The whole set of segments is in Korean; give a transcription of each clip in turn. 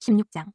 16장.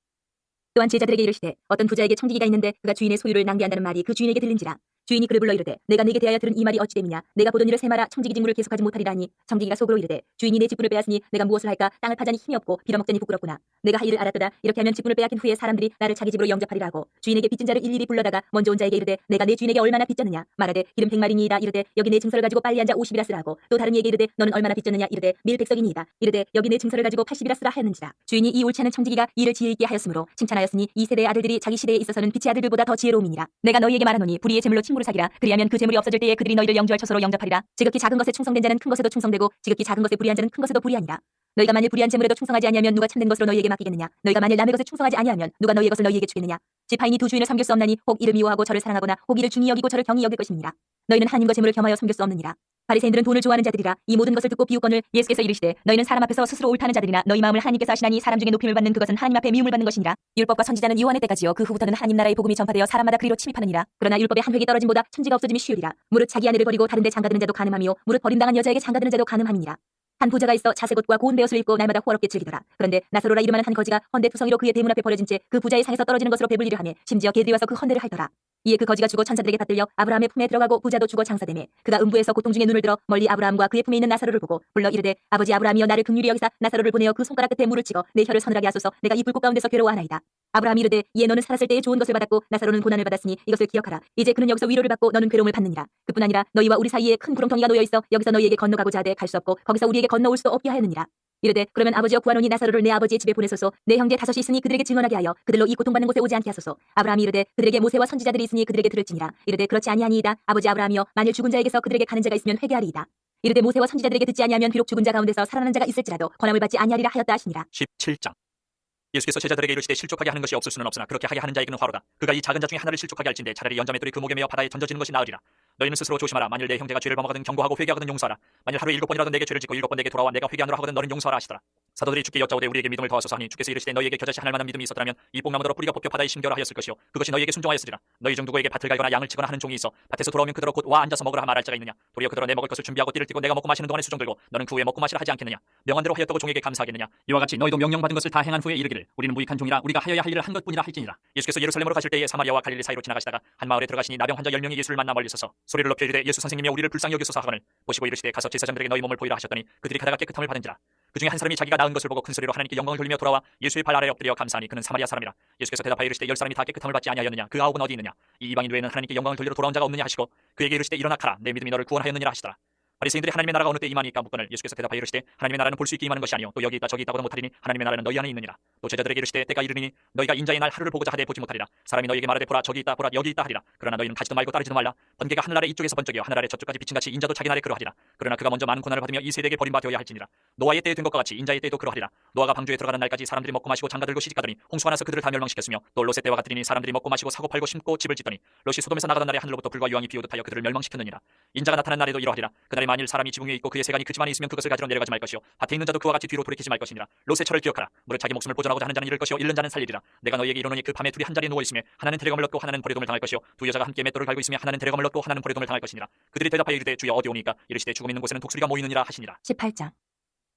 또한 제자들에게 이르시되 어떤 부자에게 청지기가 있는데 그가 주인의 소유를 낭비한다는 말이 그 주인에게 들린지라. 주인이 그를 불러 이르되 내가 네게 대하여 들은 이 말이 어찌 됨이냐. 내가 보던 일을 세마라 청지기 직무를 계속하지 못하리라 하니 청지기가 속으로 이르되 주인이 내 직분을 빼앗으니 내가 무엇을 할까. 땅을 파자니 힘이 없고 빌어먹자니 부끄럽구나. 내가 할 일을 알았도다. 이렇게 하면 직분을 빼앗긴 후에 사람들이 나를 자기 집으로 영접하리라 하고 주인에게 빚진 자를 일일이 불러다가 먼저 온 자에게 이르되 내가 내 주인에게 얼마나 빚졌느냐. 말하되 기름 100마리니이다. 이르되 여기 내 증서를 가지고 빨리 앉아 50이라 쓰라 하고 또 다른 이에게 이르되 너는 얼마나 빚졌느냐. 이르되 밀 100석이니이다. 이르되 여기 내 증서를 가지고 80이라 쓰라 하였는지라. 주인이 이 옳지 않은 청지기가 이를 지혜 있게 하였으므로 칭찬하였으니 이 세대의 아들들이 자기 시대에 있어서는 빛의 아들들보다 더 지혜로움이니라. 내가 너희에게 말하노니 불의의 재물로 친구를 사기라. 그리하면 그 재물이 없어질 때에 그들이 너희를 영주할 처소로 영접하리라. 지극히 작은 것에 충성된 자는 큰 것에도 충성되고 지극히 작은 것에 불의한 자는 큰 것에도 불의하니라. 너희가 만일 불의한 재물에도 충성하지 아니하면 누가 참된 것으로 너희에게 맡기겠느냐. 너희가 만일 남의 것에 충성하지 아니하면 누가 너희의 것을 너희에게 주겠느냐. 지파인이 두 주인을 섬길 수 없나니 혹 이를 미워하고 저를 사랑하거나 혹 이를 중히 여기고 저를 경히 여길 것입니다. 너희는 하나님과 재물을 겸하여 섬길 수 없느니라. 바리새인들은 돈을 좋아하는 자들이라. 이 모든 것을 듣고 비웃거늘 예수께서 이르시되 너희는 사람 앞에서 스스로 옳다는 자들이나 너희 마음을 하나님께서 아시나니 사람 중에 높임을 받는 그것은 하나님 앞에 미움을 받는 것이니라. 율법과 선지자는 요한의 때까지요 그 후부터는 하나님 나라의 복음이 전파되어 사람마다 그리로 침입하느니라. 그러나 율법의 한 획이 떨어짐보다 천지가 없어짐이 쉬우리라. 무릇 자기 아내를 버리고 다른 데 장가드는 자도 가늠하며 무릇 버림당한 여자에게 장가드는 자도 가늠함이니라. 한 부자가 있어 자색옷과 고운 베옷을 입고 날마다 호화롭게 즐기더라. 그런데 나사로라 이름하는 한 거지가 헌데 투성이로 그의 대문 앞에 버려진 채 그 부자의 상에서 떨어지는 것으로 배불리려 하며 심지어 개들이 와서 그 헌데를 핥더라. 이에 그 거지가 죽어 천사들에게 받들려 아브라함의 품에 들어가고 부자도 죽어 장사되매 그가 음부에서 고통 중에 눈을 들어 멀리 아브라함과 그의 품에 있는 나사로를 보고 불러 이르되 아버지 아브라함이여 나를 긍휼히 여기사 나사로를 보내어 그 손가락 끝에 물을 찍어 내 혀를 서늘하게 하소서. 내가 이 불꽃 가운데서 괴로워하나이다. 아브라함이 이르되 이에 너는 살았을 때에 좋은 것을 받았고 나사로는 고난을 받았으니 이것을 기억하라. 이제 그는 여기서 위로를 받고 너는 괴로움을 받느니라. 그뿐 아니라 너희와 우리 사이에 큰 구렁텅이가 놓여 있어 여기서 너희에게 건너가고자 하되 갈 수 없고 거기서 우리에게 건너올 수도 없게 하였느니라. 이르되 그러면 아버지여 구하노니 나사로를 내 아버지의 집에 보내소서. 내 형제 5이 있으니 그들에게 증언하게 하여 그들로 이 고통받는 곳에 오지 않게 하소서. 아브라함이 이르되 그들에게 모세와 선지자들이 있으니 그들에게 들을지니라. 이르되 그렇지 아니하니이다. 아버지 아브라함이여 만일 죽은 자에게서 그들에게 가는 자가 있으면 회개하리이다. 이르되 모세와 선지자들에게 듣지 아니하면 비록 죽은 자 가운데서 살아나는 자가 있을지라도 권함을 받지 아니하리라 하였다 하시니라. 17장. 예수께서 제자들에게 이르시되 실족하게 하는 것이 없을 수는 없으나 그렇게 하게 하는 자에게는 화로다. 그가 이 작은 자 중에 하나를 실족하게 할진대 차라리 연자맷돌이 그 목에 매어 바다에 던져지는 것이 나으리라. 너희는 스스로 조심하라. 만일 내 형제가 죄를 범하거든 경고하고 회개하거든 용서하라. 만일 하루에 7번이라도 내게 죄를 짓고 7번 내게 돌아와 내가 회개하노라 하거든 너는 용서하라 하시더라. 사도들이 주께 여짜오되 우리에게 믿음을 더하소서 하니 주께서 이르시되 너희에게 겨자씨 하늘 만한 믿음이 있었더라면 이 뽕나무더러 뿌리가 뽑혀 바다에 심겨라 하였을 것이요 그것이 너희에게 순종하였으리라. 너희 중 누구에게 밭을 갈거나 양을 치거나 하는 종이 있어 밭에서 돌아오면 그대로 곧 와 앉아서 먹으라 말할 자가 있느냐. 도리어 그대로 내 먹을 것을 준비하고 띠를 띠고 내가 먹고 마시는 동안에 수종 들고 너는 그 후에 먹고 마시라 하지 않겠느냐. 명한대로 하였다고 종에게 감사하겠느냐. 이와 같이 너희도 명령받은 것을 다 행한 후에 이르기를 우리는 무익한 종이라 우리가 하여야 할 일을 한 것뿐이라 할지니라. 예수께서 예루살렘으로 가실 때에 사마리아와 갈릴리 사이로 지나가시다가 한 마을에 들어가시니 나병 환자 10명이 예수를 만나 멀리 서서 소리를 높여 이르되 예수 선생님이여 우리를 불쌍히 여기소서 하거늘 보시고 이르시되 가서 제사장들에게 너희 몸을 보이라 하셨더니 그들이 가다가 깨끗함을 받은지라. 그 중에 한 사람이 자기가 나은 것을 보고 큰 소리로 하나님께 영광을 돌리며 돌아와 예수의 발 아래 엎드려 감사하니 그는 사마리아 사람이라. 예수께서 대답하여 이르시되 10사람이 다 깨끗함을 받지 아니하였느냐. 그 9은 어디 있느냐. 이 이방인 외에는 하나님께 영광을 돌리러 돌아온 자가 없느냐 하시고 그에게 이르시되 일어나 가라. 내 믿음이 너를 구원하였느니라 하시더라. 바리새인들이 하나님의 나라가 어느 때 임하니까 묻거늘 예수께서 대답하여 이르시되 하나님의 나라는 볼 수 있게 임하는 것이 아니요 또 여기 있다 저기 있다고도 못하리니 하나님의 나라는 너희 안에 있느니라. 또 제자들에게 이르시되 때가 이르리니 너희가 인자의 날 하루를 보고자 하되 보지 못하리라. 사람이 너희에게 말하되 보라 저기 있다 보라 여기 있다 하리라. 그러나 너희는 가지도 말고 따르지도 말라. 번개가 하늘 아래 이쪽에서 번쩍이요 하늘 아래 저쪽까지 비친같이 인자도 자기 날에 그러하리라. 그러나 그가 먼저 많은 고난을 받으며 이 세대에게 버림바 되어야 할지니라. 노아의 때에 된 것과 같이 인자의 때에도 그러하리라. 노아가 방주에 들어가는 날까지 사람들이 먹고 마시고 장가들고 시집가더니 홍수가 나서 그들을 다 멸망시켰으며 또 롯의 때와 같으니 사람들이 먹고 마시고 사고 팔고 심고 집을 짓더니 롯이 소돔에서 나가던 날에 하늘로부터 불과 유황이 비오듯 하여 그들을 멸망시켰느니라. 인자가 나타난 날에도 이러하리라. 그날에 만일 사람이 지붕 위에 있고 그의 세간이 그 집안에 있으면 그것을 가지러 내려가지 말 것이요 밭에 있는 자도 그와 같이 뒤로 돌이키지 말 것이니라. 롯의 철을 기억하라. 무릇 자기 목숨을 보존하고자 하는 자는 잃을 것이요 잃는 자는 살리리라. 내가 너희에게 이르노니 그 밤에 둘이 한 자리에 누워 있으며 하나는 데려감을 얻고 하나는 버려둠을 당할 것이요 두 여자가 함께 맷돌을 갈고 있으며 하나는 데려감을 얻고 하나는 버려둠을 당할 것이니라. 그들이 대답하여 이르되 주여 어디 오니까. 이르시되 죽음 있는 곳에는 독수리가 모이느니라 하시니라. 18장.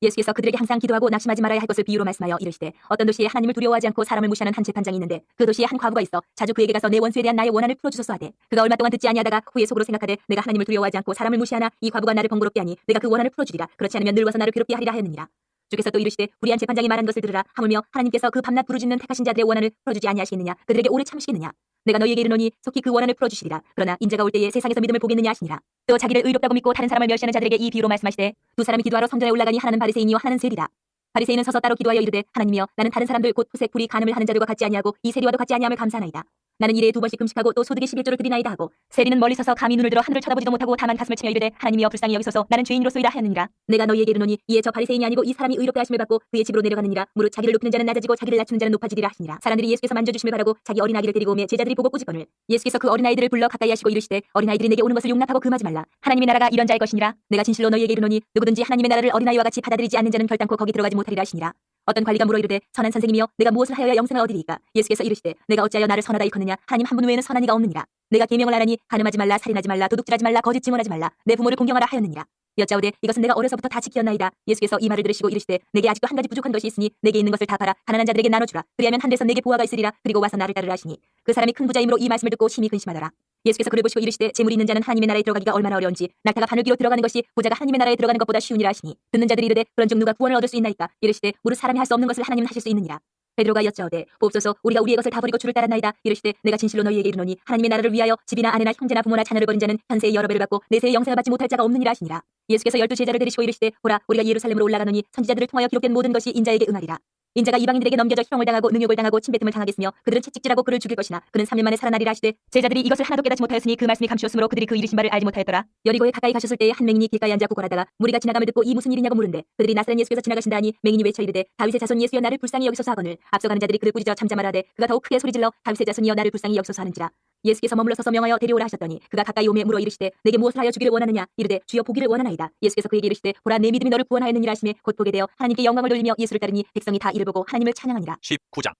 예수께서 그들에게 항상 기도하고 낙심하지 말아야 할 것을 비유로 말씀하여 이르시되 어떤 도시에 하나님을 두려워하지 않고 사람을 무시하는 한 재판장이 있는데 그 도시에 한 과부가 있어 자주 그에게 가서 내 원수에 대한 나의 원한을 풀어주소서 하되 그가 얼마 동안 듣지 아니하다가 후에 속으로 생각하되 내가 하나님을 두려워하지 않고 사람을 무시하나 이 과부가 나를 번거롭게 하니 내가 그 원한을 풀어주리라. 그렇지 않으면 늙어서 나를 괴롭게 하리라 하였느니라. 주께서 또 이르시되 불의한 재판장이 말한 것을 들으라. 하물며 하나님께서 그 밤낮 부르짖는 택하신 자들의 원한을 풀어주지 아니하시겠느냐. 그들에게 오래 참으시겠느냐. 내가 너희에게 이르노니 속히 그 원한을 풀어주시리라. 그러나 인자가 올 때에 세상에서 믿음을 보겠느냐 하시니라. 또 자기를 의롭다고 믿고 다른 사람을 멸시하는 자들에게 이 비유로 말씀하시되 두 사람이 기도하러 성전에 올라가니 하나는 바리새인이요 하나는 세리다. 바리새인은 서서 따로 기도하여 이르되 하나님이여 나는 다른 사람들 곧 토색 불이 간음을 하는 자들과 같지 아니하고 이 세리와도 같지 아니함을 감사하나이다. 나는 일에 2번씩 금식하고 또 소득의 11조를 드리나이다 하고 세리는 멀리 서서 감히 눈을 들어 하늘을 쳐다보지도 못하고 다만 가슴을 치며 이르되 하나님이여 불쌍히 여기소서 나는 죄인으로소이다 하였느니라. 내가 너희에게 이르노니 이에 저 바리새인이 아니고 이 사람이 의롭게 하심을 받고 그의 집으로 내려가느니라. 무릇 자기를 높이는 자는 낮아지고 자기를 낮추는 자는 높아지리라 하시니라. 사람들이 예수께서 만져주심을 바라고 자기 어린아기를 데리고 오매 제자들이 보고 꾸짖거늘 예수께서 그 어린아이들을 불러 가까이 하시고 이르시되 어린아이들이 내게 오는 것을 용납하고 금하지 말라. 하나님의 나라가 이런 자의 것이니라. 내가 진실로 너희에게 이르노니 누구든지 하나님의 나라를 어린아이와 같이 받아들이지 않는 자는 결단코 거기 들어가지 못하리라 하시니라. 어떤 관리가 물어 이르되 선한 선생님이여 내가 무엇을 하여야 영생을 얻으리이까. 예수께서 이르시되 내가 어찌하여 나를 선하다 일컫느냐. 하나님 한 분 외에는 선한 이가 없느니라. 내가 계명을 하라니 간음하지 말라 살인하지 말라 도둑질하지 말라 거짓 증언하지 말라 내 부모를 공경하라 하였느니라. 여짜오되 이것은 내가 어려서부터 다 지키었나이다. 예수께서 이 말을 들으시고 이르시되 내게 아직도 한 가지 부족한 것이 있으니 내게 있는 것을 다 팔아 가난한 자들에게 나눠주라. 그리하면 한 데서 내게 보화가 있으리라. 그리고 와서 나를 따르라 하시니 그 사람이 큰 부자이므로 이 말씀을 듣고 심히 근심하더라. 예수께서 그를 보시고 이르시되 재물이 있는 자는 하나님의 나라에 들어가기가 얼마나 어려운지 낙타가 바늘귀로 들어가는 것이 부자가 하나님의 나라에 들어가는 것보다 쉬우니라 하시니 듣는 자들이 이르되 그런즉 누가 구원을 얻을 수 있나이까. 이르시되 무릇 사람이 할 수 없는 것을 하나님은 하실 수 있느니라. 베드로가 여짜오되 보옵소서 우리가 우리의 것을 다 버리고 주를 따랐나이다. 이르시되 내가 진실로 너희에게 이르노니 하나님의 나라를 위하여 집이나 아내나 형제나 부모나 자녀를 버린 자는 현세의 여러 배를 받고 내세의 영생을 받지 못할 자가 없느니라 하시니라. 예수께서 12 제자를 데리시고 이르시되 보라 우리가 예루살렘으로 올라가노니 선지자들을 통하여 기록된 모든 것이 인자에게 응하리라. 인자가 이방인들에게 넘겨져 희롱을 당하고 능욕을 당하고 침뱉음을 당하겠으며 그들은 채찍질하고 그를 죽일 것이나 그는 3일 만에 살아나리라 하시되 제자들이 이것을 하나도 깨닫지 못하였으니 그 말씀이 감추었으므로 그들이 그 이르신 바를 알지 못하였더라. 여리고에 가까이 가셨을 때에 한 맹인이 길가에 앉아 구걸하다가 무리가 지나감을 듣고 이 무슨 일이냐고 물은데 그들이 나사렛 예수께서 지나가신다 하니 맹인이 외쳐 이르되 다윗의 자손 예수여 나를 불쌍히 여기소서 하거늘 앞서가는 자들이 그를 꾸짖어 잠잠하라 하되 그가 더욱 크게 소리질러 다윗의 자손이여 나를 불쌍히 여기소서 하는지라. 예수께서 머물러 서서 명하여 데려오라 하셨더니 그가 가까이 오매 물어 이르시되 내게 무엇을 하여 주기를 원하느냐. 이르되 주여 보기를 원하나이다. 예수께서 그에게 이르시되 보라 내 믿음이 너를 구원하였느니라 하시매 곧 보게 되어 하나님께 영광을 돌리며 예수를 따르니 백성이 다 이를 보고 하나님을 찬양하니라. 19장.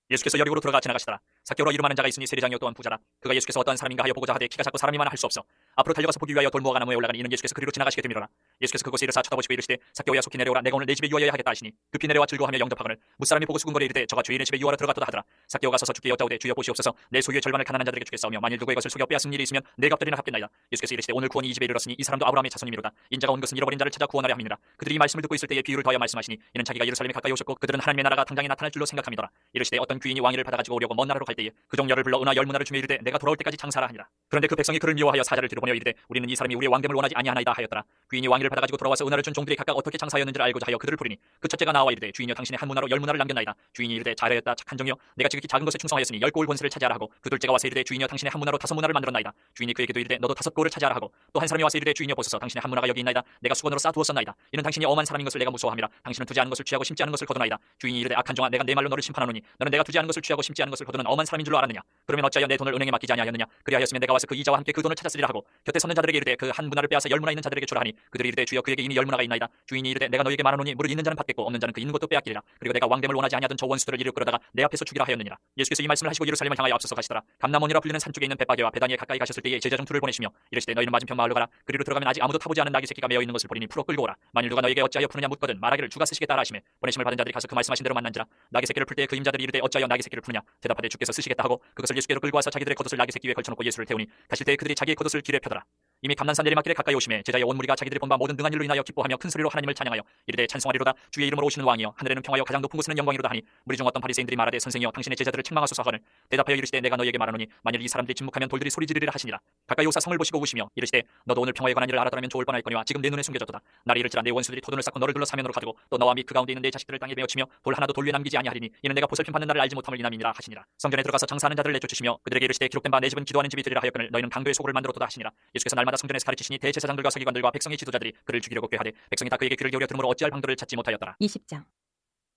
예수께서 여리고로 들어가 지나가시더라. 삭개오라 이름하는 자가 있으니 세리장이요 또한 부자라. 그가 예수께서 어떤 사람인가 하여 보고자 하되 키가 작고 사람이 많아 할 수 없어 앞으로 달려가서 보기 위하여 돌무화과 나무에 올라가니 이는 예수께서 그리로 지나가시게 되밀어라. 예수께서 그곳에 이르사 쳐다보시고 이르시되 삭개오야 속히 내려오라. 내가 오늘 내 집에 유하여야 하겠다 하시니 급히 내려와 즐거워하며 영접하거늘 무사람이 보고 수군거려 이르되 저가 주인의 집에 유하러 들어갔도다 하더라. 삭개오가 서서 주께 여짜오되 주여 보시옵소서 내 소유의 절반을 가난한 자들에게 주겠사오며 만일 누구의 것을 속여 빼앗은 일이 있으면 내 값들이나 합겠나이다. 예수께서 이르시되 오늘 구원이 이 집에 이르렀으니 이 사람도 아브라함의 자손이미로다. 인자가 온 것은 잃어버린 자를 찾아 구원하려 함이니라. 그들이 이 말씀을 듣고 있을 때에 비유를 더하여 말씀하시니 이는 자기가 예루살렘에 가까이 오셨고 그들은 하나님의 나라가 당장에 나타날 줄로 생각함이더라. 이르시되 어떤 귀인이 왕위를 받아가지고 오려고 먼 나라로 갈 때에 그 종려를 불러 은하 10문화를 주며 이르되 내가 돌아올 때까지 장사하라 하니라. 그런데 그 백성이 그를 미워하여 사자를 들여보내어 이르되 우리는 이 사람이 우리의 왕됨을 원하지 아니하나이다 하였더라. 귀인이 왕위를 받아가지고 돌아와서 은하를 준 종들이 각각 어떻게 장사하였는지를 알고자 하여 그들을 부리니 그 첫째가 나와 이르되 주인이여 당신의 한 문화로 10문화를 남겼나이다. 주인이 이르되 잘하였다 착한 종이여 내가 지극히 작은 것에 충성하였으니 10고을 권세를 차지하라 하고 그 둘째가 와서 이르되 주인이여 당신의 한 문화로 5문화를 만들었나이다. 주인이 그에게도 이르되 너도 5고을을 차지하라 하고 또 한 사람이 와서 이르되 주인이여 보소서 당신의 한 문화가 여기 있나이다. 내가 수건으로 쌓아두었었나이다. 이는 당신이 엄한 사람인 것을 내가 무서워함이라. 당신은 두지 않은 것을 취하고 심지 않은 것을 거두나이다. 주인이 이르되 악한 종아 내가 내 말로 너를 심판하노니 너는 내가 두지 않은 것을 취하고 심지 않은 것을 거두는 엄한 사람인 줄로 알았느냐. 그러면 어찌하여 내 돈을 은행에 맡기지 아니하였느냐. 그리하였으면 내가 와서 그 이자와 함께 그 돈을 찾았으리라 하고 곁에 섰는 자들에게 이르되 그 한 문화를 빼앗아 10문화 있는 자들에게 주라 하니 그들이 이르되 주여 그에게 이미 10문화가 있나이다. 주인이 이르되 내가 너에게 말하노니 무릇 있는 자는 받겠고 없는 자는 그 있는 것도 빼앗기리라. 그리고 내가 왕됨을 원하지 아니하던 저 원수들을 이르 끌어다가 내 앞에서 죽이라 하였느니라. 예수께서 이 말씀을 하시고 예루살렘을 향하여 앞서서 가시더라. 감람원이라 불리는 산 쪽에 있는 벳바게와 베다니에 가까이 가셨을 때에 제자 중 둘을 보내시며 이르시되 너희는 맞은편 마을로 가라. 그리로 들어가면 아직 아무도 타보지 않은 나귀 새끼가 메어 있는 것을 보리니 풀어 끌고 오라. 만일 누가 너에게 어찌하여 푸느냐 묻거든 말하기를 주가 쓰시겠다 하시매 보내심을 받은 자들이 가서 그 말씀하신 대로 만난지라. 나귀 새끼를 풀 때에 그 임자들이 이르되 어찌하여 나귀 새끼를 푸느냐. 대답하되 주께서 쓰시겠다 하고 그것을 예수께로 끌고 와서 자기들의 겉옷을 나귀 새끼 위에 걸쳐놓고 예수를 태우니 가실 때에 그들이 자기의 겉옷을 길에 펴더라. 이미 감난산 내리막길에 가까이 오심에 제자의 온 무리가 자기들이 본 바 모든 능한 일로 인하여 기뻐하며 큰 소리로 하나님을 찬양하여 이르되 찬송하리로다. 주의 이름으로 오시는 왕이여 하늘에는 평화여 가장 높은 곳에는 영광이로다 하니 무리 중 어떤 바리새인들이 말하되 선생이여 당신의 제자들을 책망하소서 하거늘 대답하여 이르시되 내가 너희에게 말하노니 만일 이 사람들이 침묵하면 돌들이 소리 지르리라 하시니라. 가까이 오사 성을 보시고 우시며 이르시되 너도 오늘 평화에 관한 일을 알았더라면 좋을 뻔하였거니와 지금 내 눈에 숨겨졌도다. 날이 이를지라 내 원수들이 토돈을 쌓고 너를 둘러 사면으로 가지고 또 너와 및 그 가운데 있는 내 자식들을 땅에 베어치며 돌 하나도 돌 위에 남기지 아니하리니 이는 내가 보살핌 받는 날을 알지 못함을 이남이니라 하시니라. 성전에 들어가서 장사하는 자들을 내쫓으시며 그들에게 이르시되 기록된 바 내 집은 기도하는 집이 되리라 하였거늘 너희는 강도의 소굴을 만들었도다 하시니라. 예수께서 날마다 성전에서 가르치시니 대제사장들과 서기관들과 백성의 지도자들이 그를 죽이려고 꾀하되 백성이 다 그에게 귀를 기울여 들으므로 어찌할 방도를 찾지 못하였더라. 20장.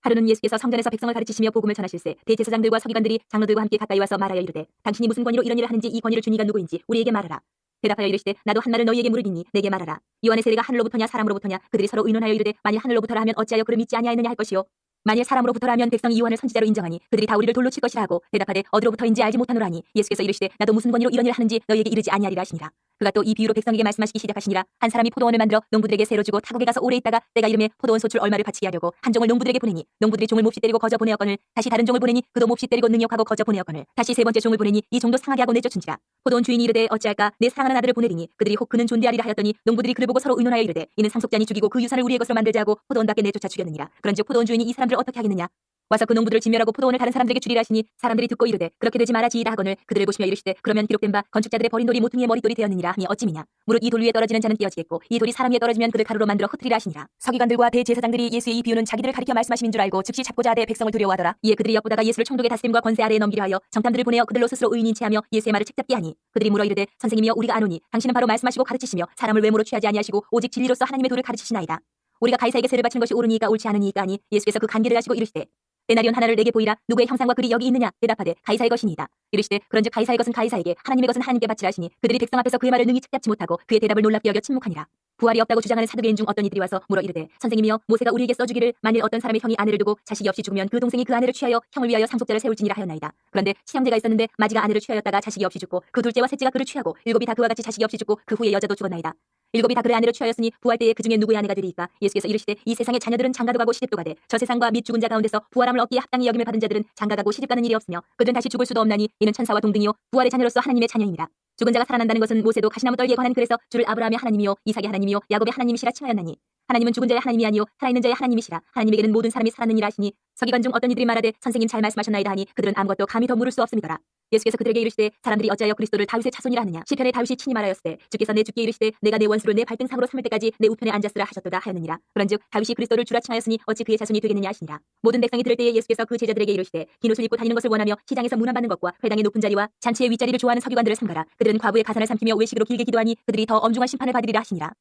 하루는 예수께서 성전에서 백성을 가르치시며 복음을 전하실세 대제사장들과 서기관들이 장로들과 함께 가까이 와서 말하여 이르되 당신이 무슨 권위로 이런 일을 하는지 이 권위를 준 이가 누구인지 우리에게 말하라. 대답하여 이르시되 나도 한 말을 너희에게 물으리니 내게 말하라. 요한의 세례가 하늘로부터냐 사람으로부터냐. 그들이 서로 의논하여 이르되 만일 하늘로부터라 하면 어찌하여 그를 믿지 아니하였느냐 할 것이요 만일 사람으로부터라 하면 백성이 요한을 선지자로 인정하니 그들이 다 우리를 돌로 칠 것이라 하고 대답하되 어디로부터인지 알지 못하노라 하니 예수께서 이르시되 나도 무슨 권위로 이런 일을 하는지 너희에게 이르지 아니하리라 하시니라. 그가 또 이 비유로 백성에게 말씀하시기 시작하시니라. 한 사람이 포도원을 만들어 농부들에게 새로 주고 타국에 가서 오래 있다가 때가 이르매 포도원 소출 얼마를 바치게 하려고 한 종을 농부들에게 보내니 농부들이 종을 몹시 때리고 거저 보내었거늘 다시 다른 종을 보내니 그도 몹시 때리고 능욕하고 거저 보내었거늘 다시 세 번째 종을 보내니 이 종도 상하게 하고 내쫓은지라. 포도원 주인이 이르되 어찌할까 내 사랑하는 아들을 보내리니 그들이 혹 그는 존대하리라 하였더니 농부들이 그를 보고 서로 의논하여 이르되 이는 상속자니 죽이고 그 유산을 우리의 것으로 만들자 하고 포도원 밖에 내쫓아 죽였느니라. 그런즉 포도원 주인이 이 사람들을 어떻게 하겠느냐. 와서 그 농부들을 진멸하고 포도원을 다른 사람들에게 주리라 하시니 사람들이 듣고 이르되 그렇게 되지 말아지이다 하거늘 그들을 보시며 이르시되 그러면 기록된 바 건축자들의 버린 돌이 모퉁이의 머릿돌이 되었느니라 하니 어찌미냐. 무릇 이 돌 위에 떨어지는 자는 깨어지겠고 이 돌이 사람 위에 떨어지면 그를 가루로 만들어 흩트리라 하시니라. 서기관들과 대제사장들이 예수의 이 비유는 자기들을 가리켜 말씀하심인 줄 알고 즉시 잡고자 하되 백성을 두려워하더라. 이에 그들이 엿보다가 예수를 총독의 다스림과 권세 아래에 넘기려 하여 정탐들을 보내어 그들로 스스로 의인인 체하며 예수의 말을 책잡게 하니 그들이 물어 이르되 선생님이여 우리가 아노니 당신은 바로 말씀하시고 가르치시며 사람을 외모로 취하지 아니하시고 오직 진리로서 하나님의 도를 가르치시나이다. 우리가 가이사에게 세를 바치는 것이 옳으니까 옳지 않으니까 하니 예수께서 그 간계를 하시고 이르시되 데나리온 하나를 내게 보이라. 누구의 형상과 글이 여기 있느냐. 대답하되 가이사의 것이니이다. 이르시되 그런즉 가이사의 것은 가이사에게 하나님의 것은 하나님께 바치라 하시니 그들이 백성 앞에서 그의 말을 능히 책잡지 못하고 그의 대답을 놀랍게 여겨 침묵하니라. 부활이 없다고 주장하는 사두개인 중 어떤 이들이 와서 물어 이르되 선생님이여 모세가 우리에게 써주기를 만일 어떤 사람의 형이 아내를 두고 자식이 없이 죽으면 그 동생이 그 아내를 취하여 형을 위하여 상속자를 세울지니라 하였나이다. 그런데 친형제가 있었는데 마지가 아내를 취하였다가 자식이 없이 죽고 그 둘째와 셋째가 그를 취하고 일곱이 다 그와 같이 자식이 없이 죽고 그 후에 여자도 죽었나이다. 일곱이 다 그의 아내로 취하였으니 부활 때에 그 중에 누구의 아내가 되리이까? 예수께서 이르시되 이 세상의 자녀들은 장가도 가고 시집도 가되 저 세상과 및 죽은 자 가운데서 부활함을 얻기에 합당히 여김을 받은 자들은 장가가고 시집가는 일이 없으며 그들은 다시 죽을 수도 없나니 이는 천사와 동등이요 부활의 자녀로서 하나님의 자녀입니다. 죽은 자가 살아난다는 것은 모세도 가시나무 떨기에 관한 글에서 주를 아브라함의 하나님이요 이삭의 하나님이요 야곱의 하나님이시라 칭하였나니 하나님은 죽은 자의 하나님이 아니요 살아있는 자의 하나님이시라. 하나님에게는 모든 사람이 살았느니라 하시니 서기관 중 어떤 이들이 말하되 선생님 잘 말씀하셨나이다 하니 그들은 아무것도 감히 더 물을 수 없음이더라. 예수께서 그들에게 이르시되 사람들이 어찌하여 그리스도를 다윗의 자손이라 하느냐. 시편에 다윗이 친히 말하였으되 주께서 내 주께 이르시되 내가 내 원수를 내 발등상으로 삼을 때까지 내 우편에 앉았으라 하셨도다 하였느니라. 그런즉 다윗이 그리스도를 주라 칭하였으니 어찌 그의 자손이 되겠느냐 하시니라. 모든 백성이 들을 때에 예수께서 그 제자들에게 이르시되 긴 옷을 입고 다니는 것을 원하며 시장에서 문안받는 것과 회당의 높은 자리와 잔치의 윗자리를 좋아하는 서기관들을 삼가라. 그들은 과부의 가산을 삼키며 외식으로 길게 기도하니 그들이 더 엄중한 심판을 받으리라 하시니라.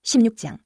16장.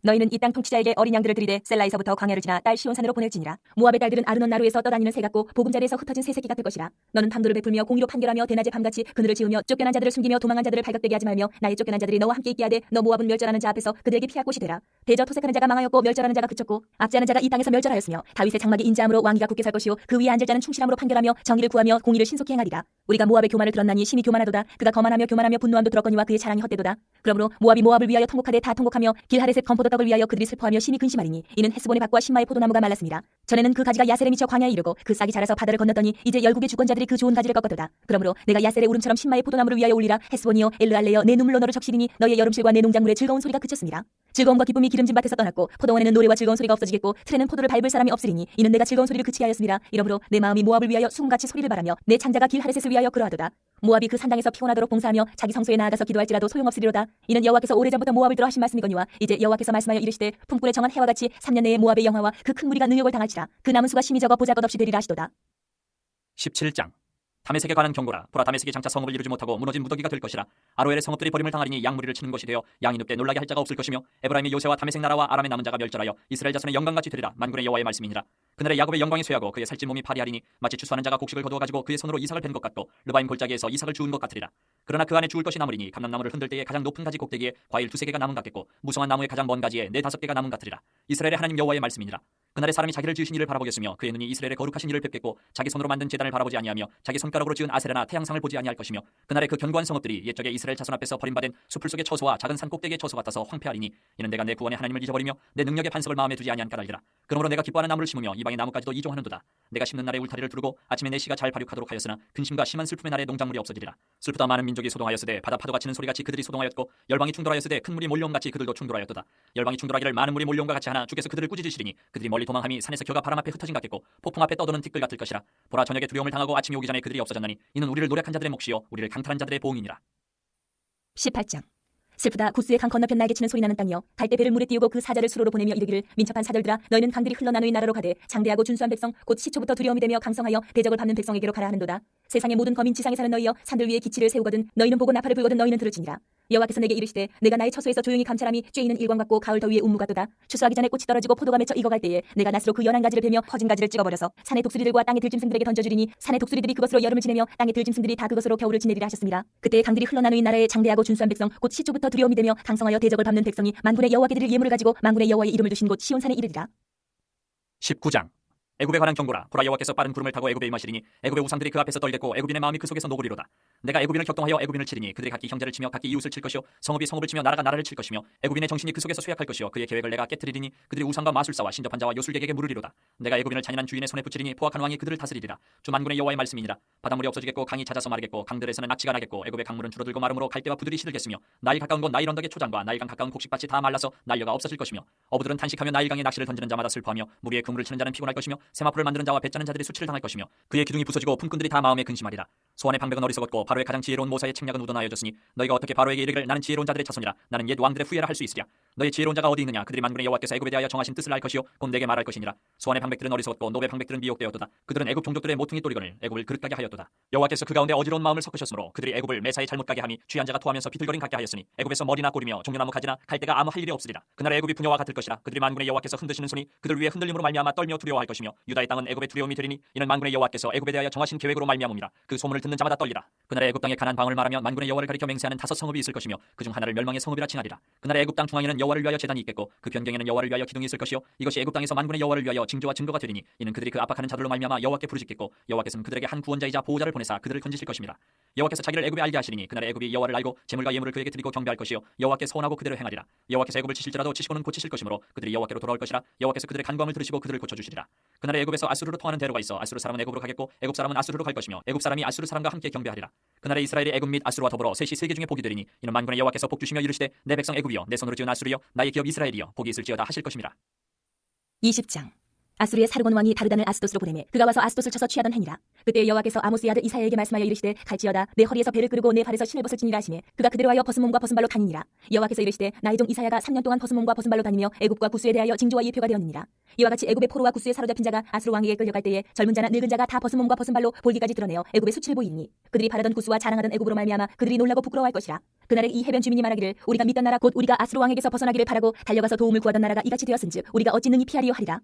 너희는 이 땅 통치자에게 어린 양들을 들이되 셀라에서부터 광야를 지나 딸 시온산으로 보낼지니라. 모압의 딸들은 아르논 나루에서 떠다니는 새 같고 보금자리에서 흩어진 새 새끼 같을 것이라. 너는 방도를 베풀며 공의로 판결하며 대낮에 밤같이 그늘을 지으며 쫓겨난 자들을 숨기며 도망한 자들을 발각되게 하지 말며 나의 쫓겨난 자들이 너와 함께 있게 하되 너 모압은 멸절하는 자 앞에서 그들에게 피할 곳이 되라. 대저 토색하는 자가 망하였고 멸절하는 자가 그쳤고 압제하는 자가 이 땅에서 멸절하였으며 다윗의 장막이 인자함으로 왕위가 굳게 살 것이요 그 위에 앉을 자는 충실함으로 판결하며 정의를 구하며 공의를 신속히 행하리라. 우리가 모압의 교만을 들었나니 심히 교만하도다. 그가 거만하며 교만하며 분노함도 들었거니와 그의 자랑이 헛되도다. 그러므로 모압이 모압을 위하여 통곡하되 다 통곡하며 길하레셋 건포도 떡을 위하여 그들이 슬퍼하며 심히 근심하리니 이는 헤스본의 밭과 신마의 포도나무가 말랐습니다. 전에는 그 가지가 야셀에 미쳐 광야에 이르고 그 싹이 자라서 바다를 건넜더니 이제 열국의 주권자들이 그 좋은 가지를 꺾었도다. 그러므로 내가 야셀의 울음처럼 신마의 포도나무를 위하여 울리라. 헤스본이여 엘르알레여 내 눈물로 너를 적시리니 너의 여름실과 내 농작물의 즐거운 소리가 그쳤습니다. 즐거움과 기쁨이 기름진 밭에서 떠났고 포도원에는 노래와 즐거운 소리가 없어지겠고 틀에는 포도를 밟을 사람이 없으리니 이는 내가 즐거운 소리를 그치게 하였습니다. 이러므로 내 마음이 모압을 위하여 수금같이 소리를 바라며 내 창자가 길하레셋을 위하여 그러하도다. 모압이 그 산당에서 피곤하도록 봉사하며 자기 성소에 나아가서 기도할지라도 소용없으리로다. 이는 여호와께서 오래전부터 모압을 들어 하신 말씀이거니와 이제 여호와께서 말씀하여 이르시되 품꾼에 정한 해와 같이 3년 내에 모압의 영화와 그 큰 무리가 능욕을 당할지라. 그 남은 수가 심히 적어 보잘것없이 되리라 하시도다. 17장. 다메섹에 관한 경고라. 보라 다메섹이 장차 성읍을 이루지 못하고 무너진 무더기가 될 것이라. 아로엘의 성읍들이 버림을 당하리니 양무리를 치는 것이 되어 양이 눕되 놀라게 할 자가 없을 것이며 에브라임의 요새와 다메섹 나라와 아람의 남은 자가 멸절하여 이스라엘 자손의 영광같이 되리라. 만군의 여호와의 말씀이니라. 그날에 야곱의 영광이 쇠하고 그의 살찐 몸이 파리하리니 마치 추수하는 자가 곡식을 거두어 가지고 그의 손으로 이삭을 벤 것 같고 르바임 골짜기에서 이삭을 주운 것 같으리라. 그러나 그 안에 죽을 것이 남으리니 감람나무를 흔들 때에 가장 높은 가지 꼭대기에 과일 2-3개가 남은 같겠고 무성한 나무의 가장 먼 가지에 4-5개가 남은 같으리라. 이스라엘의 하나님 여호와의 말씀이니라. 그날에 사람이 자기를 지으신 이를 바라보겠으며 그의 눈이 이스라엘의 거룩하신 이를 뵙겠고 자기 손으로 만든 제단을 바라보지 아니하며 자기 손가락으로 지은 아세라나 태양상을 보지 아니할 것이며 그날에 그 견고한 성읍들이 옛적에 이스라엘 자손 앞에서 버림받은 숲풀 속의 처소와 작은 산 꼭대기의 처소 같아서 황폐하리니 이는 내가 내 구원의 하나님을 잊어버리며 내 능력의 반석을 마음에 두지 아니한 까닭이라. 그러므로 내가 기뻐하는 나무를 심으며 이방의 나무까지도 이종하는도다. 내가 심는 날에 울타리를 두르고 아침에 내 씨가 잘 발육하도록 하였으나 근심과 심한 슬픔의 날에 농작물이 없어지리라. 슬프다 많은 민족이 소동하였으되 바다 파도가 치는 소리같이 그들이 소동하였고 열방이 충돌하였으되 큰 물이 몰려옴 같이 그들도 충돌하였도다. 열방이 충돌하기를 많은 물이 몰려옴과 같이 하나 주께서 그들을 꾸짖으시리니 그들이 멀리 도망함이 산에서 겨가 바람 앞에 흩어진 같겠고 폭풍 앞에 떠도는 티끌 같을 것이라. 보라 저녁에 두려움을 당하고 아침이 오기 전에 그들이 없어졌나니 이는 우리를 노력한 자들의 몫이요 우리를 강탈한 자들의 보응이니라. 18장. 슬프다 구스의 강 건너편 날개 치는 소리 나는 땅이여 갈대 배를 물에 띄우고 그 사자를 수로로 보내며 이르기를 민첩한 사절들아 너희는 강들이 흘러나누인 나라로 가되 장대하고 준수한 백성 곧 시초부터 두려움이 되며 강성하여 대적을 밟는 백성에게로 가라 하는도다. 세상의 모든 거민 지상에 사는 너희여 산들 위에 기치를 세우거든 너희는 보고 나팔을 불거든 너희는 들을지니라. 여호와께서 내게 이르시되 내가 나의 처소에서 조용히 감찰함이 쬐이는 일광 같고 가을 더위에 운무 같도다. 추수하기 전에 꽃이 떨어지고 포도가 맺혀 익어갈 때에 내가 낫으로 그 연한 가지를 베며 퍼진 가지를 찍어버려서 산의 독수리들과 땅의 들짐승들에게 던져주리니 산의 독수리들이 그것으로 여름을 지내며 땅의 들짐승들이 다 그것으로 겨울을 지내리라 하셨습니다. 그때 강들이 흘러나누인 나라에 장대하고 준수한 백성 곧 시초부터 두려움이 되며 강성하여 대적을 밟는 백성이 만군의 여호와께 드릴 예물을 가지고 만군의 여호와의 이름을 두신 곳 시온산에 이르리라. 19장. 애굽에 관한 경고라. 보라 여호와께서 빠른 구름을 타고 애굽에 임하시리니 애굽의 우상들이 그 앞에서 떨겠고 애굽인의 마음이 그 속에서 녹으리로다. 내가 애굽인을 격동하여 애굽인을 치리니 그들이 각기 형제를 치며 각기 이웃을 칠 것이요 성읍이 성읍을 치며 나라가 나라를 칠 것이며 애굽인의 정신이 그 속에서 쇠약할 것이요 그의 계획을 내가 깨트리리니 그들이 우상과 마술사와 신접한 자와 요술객에게 물으리로다. 내가 애굽인을 잔인한 주인의 손에 붙이리니 포악한 왕이 그들을 다스리리라. 주 만군의 여호와의 말씀이니라. 바닷물이 없어지겠고 강이 잦아서 마르겠고 강들에서는 낙지가 나겠고 애굽의 강물은 줄어들고 마름으로 갈대와 부들이 시들겠으며 나일 가까운 곳 나일 언덕의 초장과 나일강 가까운 곡식밭이 다 말라서 난려가 없어질 것이며 어부들은 탄식하며 나일강에 낚시를 던지는 자마다 슬퍼하며 무리의 그물을 치는 자는 피곤할 것이며 세마포를 만드는 자와 배짜는 자들이 수치를 당할 것이며 그의 기둥이 부서지고 품꾼들이 다 마음에 근심하리라. 소원의 방백은 어리석었고 바로의 가장 지혜로운 모사의 책략은 우러나여졌으니 너희가 어떻게 바로에게 이르기를 나는 지혜로운 자들의 자손이라 나는 옛 왕들의 후예라 할 수 있으랴. 너희 지혜로운 자가 어디 있느냐. 그들이 만군의 여호와께서 애굽에 대하여 정하신 뜻을 알 것이요 곧 내게 말할 것이니라. 소원의 방백들은 어리석었고 노베 방백들은 미혹되었도다. 그들은 애굽 종족들의 모퉁이 또리거늘 애굽을 그릇 가게 하였도다. 여호와께서 그 가운데 어지러운 마음을 섞으셨으므로 그들이 애굽을 매사에 잘못 가게 함이 취한 자가 토하면서 비틀거림 같게 하였으니 애굽에서 머리나 꼬리며 종려나무 가지나 갈대가 아무 할 일이 없으리라. 그날에 애굽이 부녀와 같을 것이라. 그들이 만군의 여호와께서 흔드시는 손이 그들 위에 흔들림으로 말미암아 떨며 두려워할 것이며 유다의 땅은 애굽의 두려움이 되리니 이는 만군의 여호와께서 애굽에 대하여 정하신 계획으로 말미암음이라. 그 소문을 듣는 자마다 떨리라. 그날에 애굽 땅에 가난 방을 말하며 만군의 여호와를 가리켜 맹세하는 5 성읍이 있을 것이며 그중 하나를 멸망의 성읍이라 칭하리라. 그날에 애굽 땅 중앙에는 여호와를 위하여 제단이 있겠고 그 변경에는 여호와를 위하여 기둥이 있을 것이요 이것이 애굽 땅에서 만군의 여호와를 위하여 징조와 증거가 되리니 이는 그들이 그 압박하는 자들로 말미암아 여호와께 부르짖겠고 여호와께서는 그들에게 한 구원자이자 보호자를 보내사 그들을 건지실 것입니다. 여호와께서 자기를 애굽에 알게 하시리니 그날에 애굽이 여호와를 알고 재물과 예물을 그에게 드리고 경배할 것이요 여호와께 서원하고 그대로 행하리라. 여호와께서 애굽을 치실지라도 치시고는 고치실 것이므로 그들이 여호와께로 돌아올 것이라. 여호와께서 그들의 간구함을 들으시고 그들을 고쳐주시리라. 그날에 애굽에서 아수르로 통하는 대로가 있어 아수르 사람은 애굽으로 가겠고 애굽 사람은 아수르로 갈 것이며 애굽 사람이 아수르 사람과 함께 경배하리라. 그날에 이스라엘이 애굽 및 아수르와 더불어 셋이 세계 중에 복이 되리니 이는 만군의 여호와께서 복 주시며 이르시되 내 백성 애굽이여 내 손으로 지은 아수르여 나의 기업 이스라엘이여 복이 있을지어다 하실 것입니다. 20장. 아수르의 사르곤 왕이 다르단을 아스돗으로 보내매 그가 와서 아스돗을 쳐서 취하던 행이라. 그때 여호와께서 아모스의 아들 이사야에게 말씀하여 이르시되 갈지어다 내 허리에서 배를 끄르고 내 발에서 신을 벗을 지니라 하시매 그가 그대로 하여 벗은 몸과 벗은 발로 다니니라. 여호와께서 이르시되 나의 종 이사야가 3년 동안 벗은 몸과 벗은 발로 다니며 애굽과 구스에 대하여 징조와 예표가 되었느니라. 이와 같이 애굽의 포로와 구스에 사로잡힌 자가 아수르 왕에게 끌려갈 때에 젊은 자나 늙은 자가 다 벗은 몸과 벗은 발로 볼기까지 드러내어 애굽의 수치를 보이니 그들이 바라던 구스와 자랑하던 애굽으로 말미암아 그들이 놀라고 부끄러워할 것이라. 그날에 이 해변 주민이 말하기를 우리가 믿던 나라 곧 우리가 아수르 왕에게서 벗어나기를 바라고 달려가서 도움을 구하던 나라가 이같이 되었은즉 우리가 어찌 능히 피하리요 하리라.